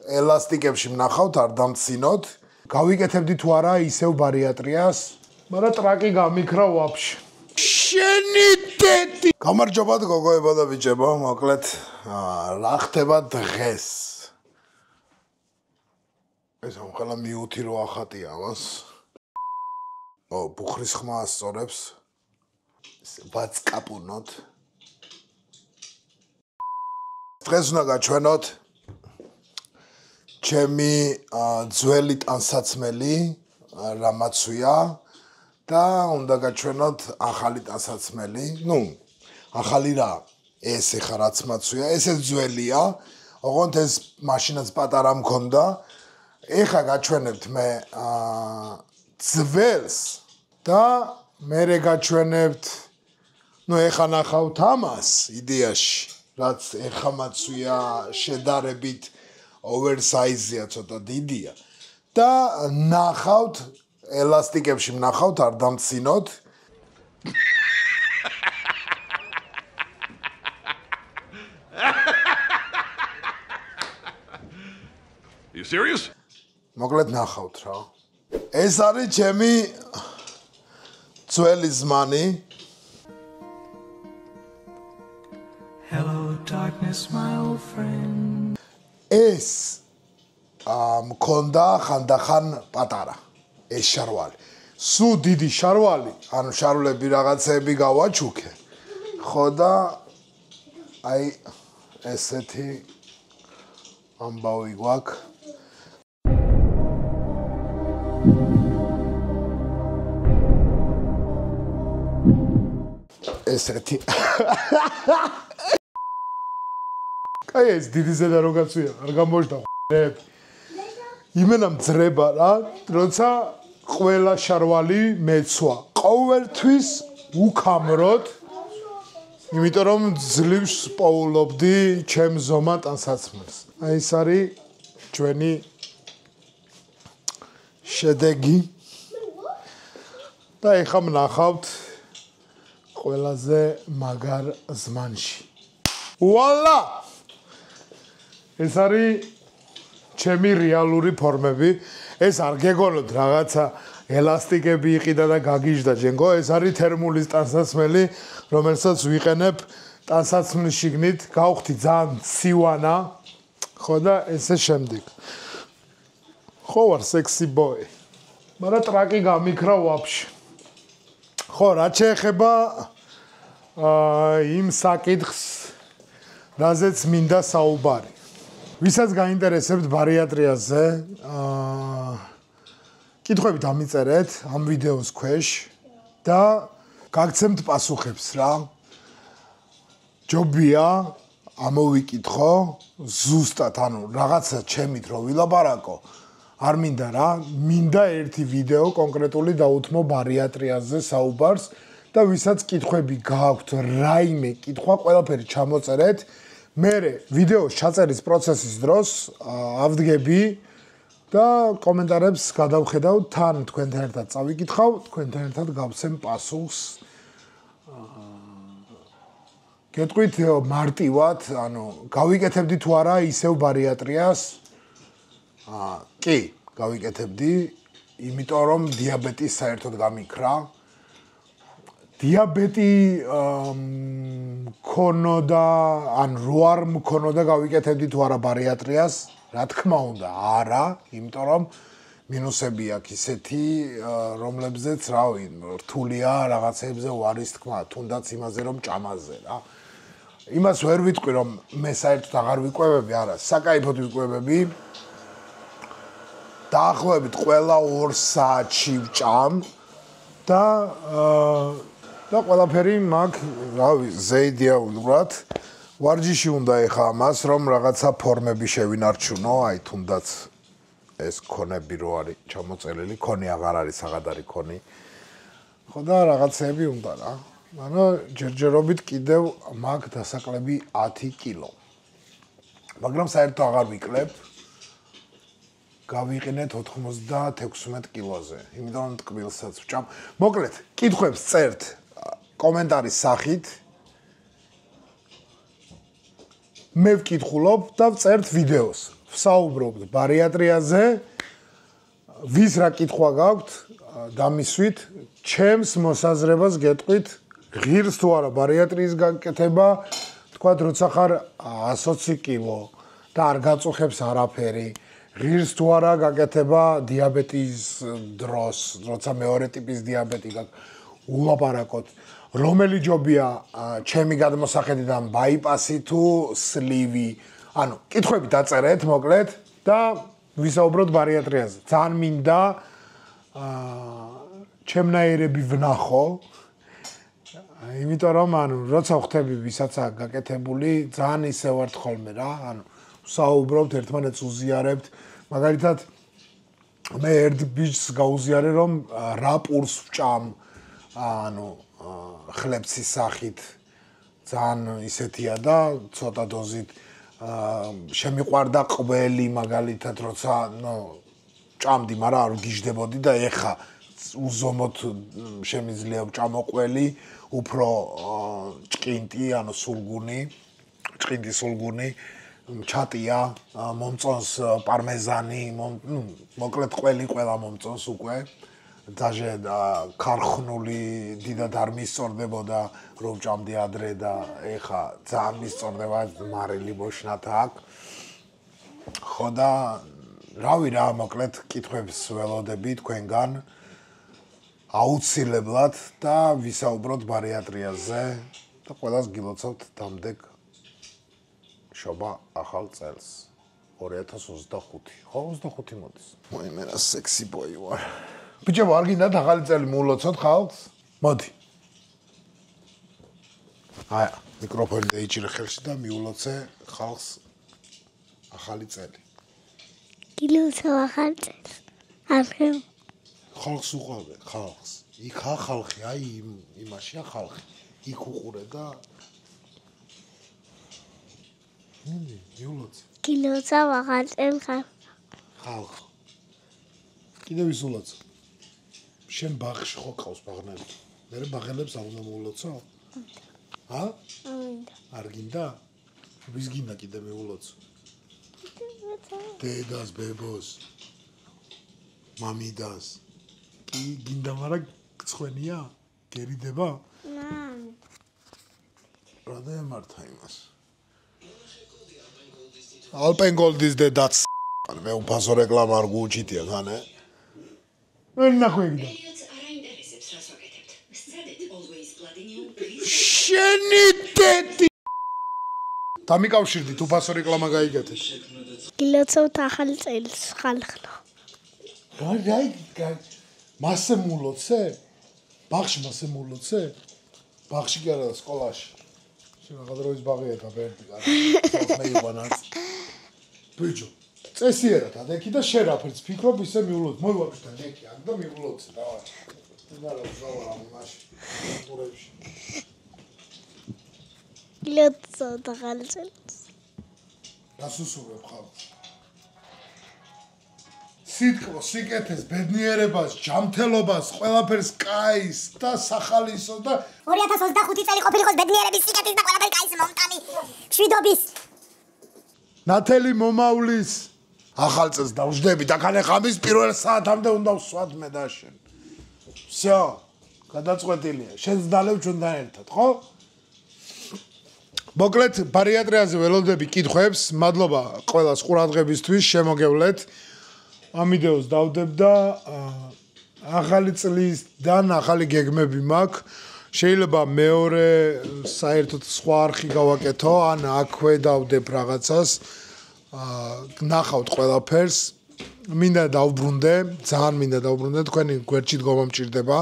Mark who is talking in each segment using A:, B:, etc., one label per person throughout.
A: ელასტიკებში ვნახავთ, არ დამცინოთ. გავიკეთებდი თუ არა ისევ ბარიატრიას, მაგრამ ტრაკი გამიქრა ვაფშე. შენი დედი. გამარჯობა გოგოებო და ბიჭებო, მოკლედ რა ხდება დღეს? ეს ამხელა მიუთი რო ახატია ამას. ბუხრის ხმა ასწორებს. ვაცკაპუნოთ. დღეს უნდა გაჩვენოთ ჩემი ძველი ტანსაცმელი რამაცვია და უნდა გაჩვენოთ ახალი ტანსაცმელი. ახალი რა? ეს ეხა რაც მაცვია, ესე ძველია. ოღონდ ეს მაშინაც პატარა მქონდა. ეხა გაჩვენებთ მე ძველს და მერე გაჩვენებთ ეხა ნახავთ ამას იდეაში, რაც ეხა მაცვია შედარებით oversize-ია, ცოტა დიდია და ნახავთ ელასტიკებში ვნახავთ, არ დამცინოთ.
B: You serious?
A: მოკლედ ნახავთ რა. ეს არის ჩემი ძველი ზმანი.
C: Hello darkness my old friend.
A: ეს მქონდა ხანდახან პატარა ეს შარვალი. სუ დიდი შარვალი, ანუ შარვლები რაღაცები გავაჩუქე. ხო და აი ესეთი ამბავი გვაქვს. ესეთი კაი ეს დიდი ზედა რო გაწვია, არ გამოჟდა ხ***ებ. იმენა მძრება რა, როცა ყველა შარვალი მეცვა. ყოველთვის უკამროდ, იმიტომ რომ ძლივს პოულობდი ჩემ ზომა ტანსაცმელს. აი ეს არის ჩვენი შედეგი. და ეხლა ვნახავთ ყველაზე მაგარ ზმანში. ვალა! ეს არის ჩემი რეალური ფორმები. ეს არ გეგონოთ რაღაცა ელასტიკები იყიდა და გაგიჟდა ჯენგო. ეს არის თერმულის ტანსაცმელი, რომელსაც ვიყენებ ტანსაცმლის შიგნით. გავხდი ძალიან ცივანა. ხო და ესე შემდეგ. ხო ვარ სექსი ბოი. მაგრამ ტრაკი გამიქრა ვაფშე. ხო, რაც შეეხება იმ საკითხს, რაზეც მინდა საუბარი. ვისაც გაინტერესებთ ბარიატრიაზე, კითხვები დამიწერეთ ამ ვიდეოს ქვეშ და გაგცემთ პასუხებს რა. ჯობია ამოვიკითხო ზუსტად, ანუ რაღაცა ჩემით რო ვილაპარაკო, არ მინდა რა, მინდა ერთი ვიდეო კონკრეტული დაუთმო ბარიატრიაზე საუბარს და ვისაც კითხვები გააქვთ, რაიმე კითხვა, ყველაფერი ჩამოწერეთ. მე ვიდეოს ჩაწერის პროცესის დროს ავდგები და კომენტარებს გადავხედავ, თან თქვენთან ერთად წავიკითხავ, თქვენთან ერთად გავცემ პასუხს. გეტყვით მარტივად, ანუ გავიკეთებდი თუ არა ისევ ბარიატრიას? კი, გავიკეთებდი, იმიტომ რომ დიაბეტი საერთოდ გამიქრა. დიაბეტი მქონოდა, ან რო არ მქონოდა გავიკეთებდი თუ არა ბარიატრიას? რა თქმა უნდა, არა, იმიტომ რომ მინუსები აქვს ისეთი, რომლებზეც რავი, რთულია რაღაცებზე ვარის თქმა, თუნდაც იმაზე რომ ჭამაზე რა. იმას ვერ ვიტყვი რომ მე საერთოდ აღარ ვიკვებები, არა, საკაიფოდ ვიკვებები. დაახლოებით ყველა 2 საათში ვჭამ და ყველაფერი მაქვს, რავი, ზეიდეალურად. ვარჯიში უნდა ეხა ამას, რომ რაღაცა ფორმები შევინარჩუნო, აი თუნდაც ეს ქონები რო არის ჩამოწერილი, ქონი აღარ არის, აღარ არის ქონი. ხო და რაღაცები უნდა რა. ანუ ჯერჯერობით კიდევ მაქვს დასაკლები 10 კილო. მაგრამ საერთოდ აღარ ვიკლებ. გავიყენეთ 96 კილოზე. იმიტომ რომ ტკბილსაც ვჭამ. მოკლედ, კითხვებს წერთ კომენტარის სახით. მე ვკითხულობ და ვწერთ ვიდეოს. ვსაუბრობთ ბარიატრიაზე, ვის რა კითხვა გაქვთ, დამისვით, ჩემს მოსაზრებას გეტყვით, ღირს თუ არა ბარიატრიის გაკეთება, თქვათ, როცა ხარ 120 კილო და არ გაწუხებს არაფერი, ღირს თუ არა გაკეთება დიაბეტის დროს, როცა მეორე ტიპის დიაბეტი გაქვს, ულაპარაკოთ, რომელი ჯობია ჩემი გადმოსახედიდან ბაიპასი თუ სლივი, ანუ კითხვები დაწერეთ, მოკლედ და ვისაუბროთ ბარიატრიაზე. ძალიან მინდა ჩემნაირები ვნახო, იმიტომ რომ ანუ როცა ხვდები ვისაც აქვს გაკეთებული, ძალიან ისე ვართ ხოლმე რა, ანუ ვსაუბრობთ, ერთმანეთს უზიარებთ, მაგალითად მე ერთ ბიჭს გაუზიარე რომ რა პურს ვჭამ, ანუ ხლებსის სახით ძალიან ისეთია და ცოტა დოზით შემიყვარდა ყველი მაგალითად როცა ჭამდი, მაგრამ არ გიждდებოდი და ეხა უზომოდ შემიძლია ვჭამო ყველი, უფრო ჭკინტი, ანუ სულგუნი, ჭკინტი სულგუნი, ჩატია, მომწონს პარმეზანი, მოკლედ ყველი ყველა მომწონს უკვე. Даже ქარხნული დიდად არ მისწორდებოდა რომ ჭამდი ადრე და ეხა ძალიან მისწორდება მარილი მოშნათ აქ. ხო და რავი რა, მოკლედ კითხვებს ველოდები თქვენგან აუცილებლად და ვისაუბროთ ბარიატრიაზე და ყველას გილოცავთ დამდეგ შობა ახალ წელს 2025. ხო, 25 მოდის. მე რა სექსი ბოი ვარ. ბიჭებო, არ გინდათ ახალი წელი მულოცოთ ხალხს? მოდი. აი, მიკროფონი დაიჭირე ხელში და მიულოცე ხალხს ახალი წელი.
D: გილოცავ ახალი წელს. ახლა
A: ხალხს უყავე, ხალხს. იქა ხალხი, აი იმაშია ხალხი. იქ უყურე და მიულოცე.
D: გილოცავ ახალი წელს.
A: ხალხ. კიდევ ისულოცე. შენ ბაღში ხო ყავს ბაღნელი? მე ბაღელებს არ უნდა მოულოცო? ა? არ გინდა? ვის გინდა კიდე მეულოცო? დედას, ბებოს, მამიდას. კი გინდა, მაგრამ გწხვენია? გერიდება? რა დაემართა იმას? ალპენგოლდის დედაც მე უფასო რეკლამა არ გუჩიტია ხანე? ვერ ნახვეგდა. შენი დედი დამიკავშირდით უფასო რეკლამა გაიგეთეთ.
D: გილოცავთ ახალი წელს ხალხო.
A: რაი მასე მულოცე? ბაღში მასე მულოცე? ბაღში კი არა, სკოლაში. შენ აღადროვის ბაღია და ბერდი გარ. მე იბანაც. ბიჭო, წესიერად ადექი და შენ რაფერს ფიქრობ ისე მიულოცე. მოივაკშთა დექი აქ და მიულოცე, დავარ. მარა ზავა ამაში. ტურებში.
D: გილოცავთ ახალი წელს.
A: დასუსურებ ხალხს. სიტყვას, სიკეთეს, ბედნიერებას, ჯანმრთელობას, ყველაფერს კაის და სახალისო და
E: 2025 წელი ყოფილიყოს ბედნიერების, სიკეთის და ყველაფერი კაის მომტანი შვიდობის.
A: ნათელი მომავლის ახალ წელს დავждები და ხანე ხამის პირველ საათამდე უნდა ვსვათ მე და შენ. всё, გადაწყვეტილია. შენს დალევ ჩვენთან ერთად, ხო? მოკლედ ბარიატრიაზე ველოდები კითხვებს. მადლობა ყველას ყურადღებისთვის, შემოგევლეთ. ამ ვიდეოს დავდებ და ახალი წლისდან ახალი გეგმები მაქვს. შეიძლება მეორე საერთოდ სხვა არხი გავაკეთო, ან აქვე დავდებ რაღაცას. ნახავთ ყველაფერს. მინდა დავბრუნდე, ძალიან მინდა დავბრუნდე, თქვენი გვერდში დგომა მჭირდება.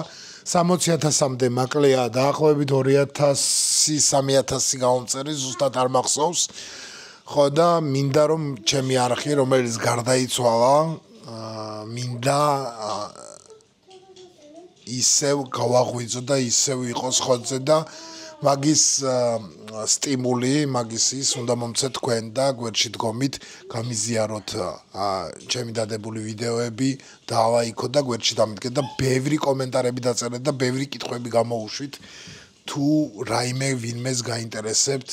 A: 60,000-მდე მაკლია დაახლოებით 2,000-3,000 გამომწერი, ზუსტად არ მახსოვს. ხო და მინდა რომ ჩემი არხი, რომელიც გარდაიცვალა, მინდა ისევ გავაღვიძო და ისევ იყოს ხოძე და მაგის სტიმული, მაგის ის უნდა მომცეთ თქვენ და გვერდში დგომით გამიზიაროთ ჩემი დადებული ვიდეოები და ალაიქოთ და გვერდში დამიდგეთ და ბევრი კომენტარები დაწერეთ და ბევრი კითხვები გამოუშვით თუ რაიმე ვინმეს გაინტერესებთ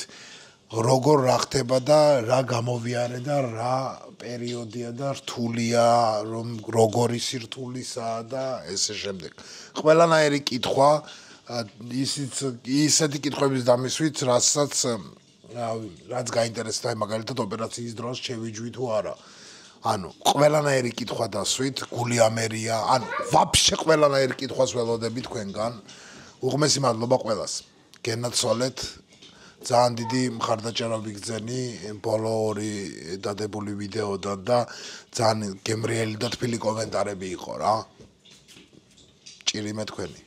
A: როგორ რა ხდება და რა გამოვიარე და რა პერიოდია და რთულია, რომ როგორი სირთულისაა და ესე შემდეგ. ყველანაირი კითხვა ისეთი კითხვების დამისვით, რაც გაინტერესდა მაგალითად ოპერაციის დროს შევიჯვი თუ არა. ანუ ყველანაირი კითხვა დასვით, გული ამერია, ანუ ვაფშე ყველანაირი კითხვას ველოდები თქვენგან. უღმესი მადლობა ყველას. გენაცვალეთ. ძალიან დიდი მხარდაჭერა ვიგრძენი ბოლო 2 დადებული ვიდეოდან და ძალიან გემრიელი და თბილი კომენტარები იყო რა. ჭირი მე თქვენი.